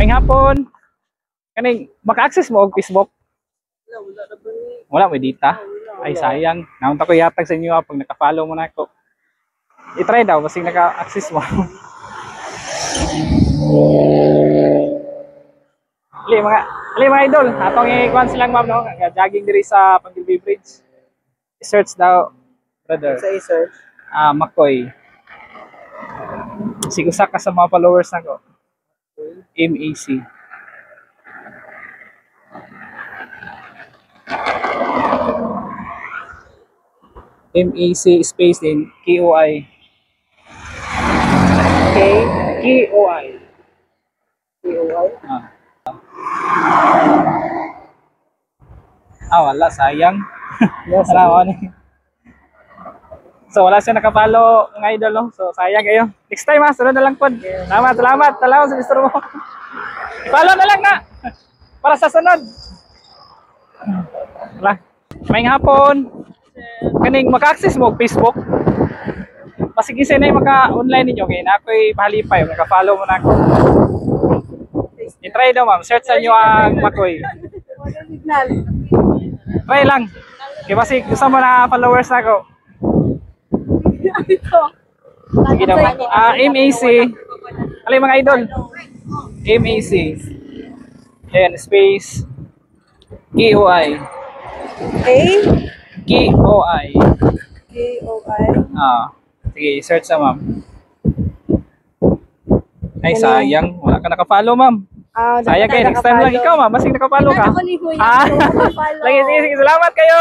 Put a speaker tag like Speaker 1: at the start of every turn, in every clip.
Speaker 1: May hapon. Kaning maka-access mo og Facebook? Wala may data. Ay sayang. Naunta ko yatag sa inyo pag naka-follow mo na ako. I-try daw basig naka-access mo. Ali mga idol, atong i-kuan silang ma'am no, jogging diri sa Pangilby Bridge. I-search daw brother.
Speaker 2: Sa i-search.
Speaker 1: Makoy. Sigusa ka sa mga followers nako. MAC. MAC space din KOI. KOI. Wala sayang. Wala ni. So wala siya nakapalo ng idol no. So sayang kayo. Next time sunod na lang pod. Salamat sa Mr. mo. Follow na lang na. Para sa sunod. Wala. May hapon. Kaning maka-access mo Facebook. Basig isa na maka-online ninyo kay na ako'y pahalipay, maka-follow mo na ako. I-try daw ma'am, search sa inyo ang Makoy. Try lang. Kaya basig gusto mo na followers na ako. Sige daw ma'am. MAC. Alay mga idol. MAC. Ayan, space. KOI. KOI. Sige, search na ma'am. Ay, sayang. Wala ka naka-follow ma'am. Sayang kayo. Next time lang ikaw ma'am. Basig naka-follow ka. Sige. Salamat kayo.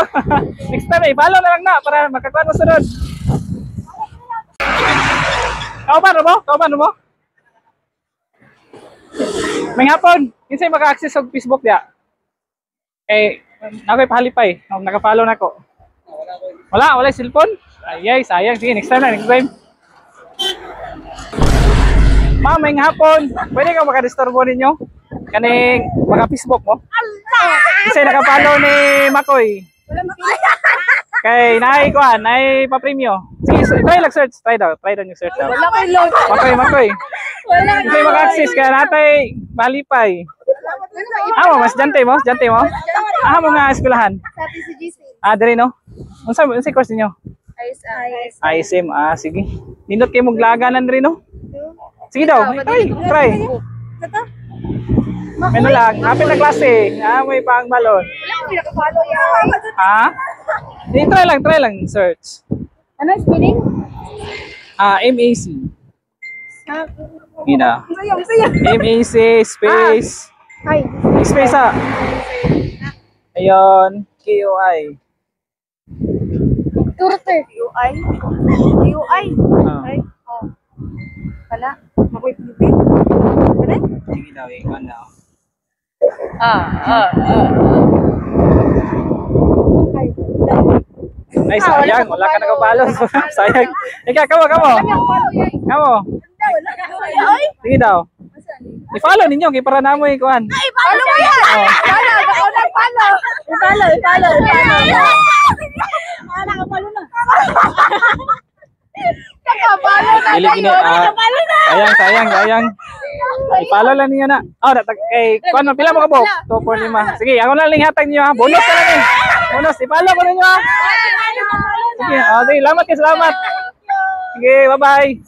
Speaker 1: Next time, follow na lang na para makakuha mo sunod. Kauban mo? May hapon. Kinsay maka-access sa Facebook dia? Ako'y pahalipay. Naka-follow na ko. Wala cellphone? Ay, sayang. Sige, next time. Ma'am, may hapon. Pwede ka makadisturbo ninyo? Kaning maka-Facebook mo? Kasi naka-follow ni Makoy. Kay naay pa-premyo. Sige, try lang search. Try daw yung search daw. Makoy. Kasi maka-access kaya natay palipay. Mas jante mo? Mo nga eskwelahan. Diri no? Unsa course niyo? ISM. Sige. Nindot kayo maglaganan rin no? Sige daw, try. Ano lang, hapit na klase. May pang balon. Try lang, search.
Speaker 3: Ano spelling?
Speaker 1: MAC. Gina. MAC space. Space Ayun, KOI.
Speaker 3: Turter. UI. Pala. Makoy Pilipin.
Speaker 1: Sige daw, ikaw daw. Ay, sayang. Wala ka nakapalo. Sayang. Ika, kamo. Sige daw. I-follow ninyo, kaya para na mo ikuhan.
Speaker 3: I-follow mo yan! I-follow! Nakapalo na.
Speaker 1: Sayang. I-follow lang niyo na. Pila mo ka po? 2.5. Sige, ako na lang hatag niyo ha. Bonus ka lang eh. Bonus, i-follow ko ninyo ha. Sige, salamat. Sige, bye-bye.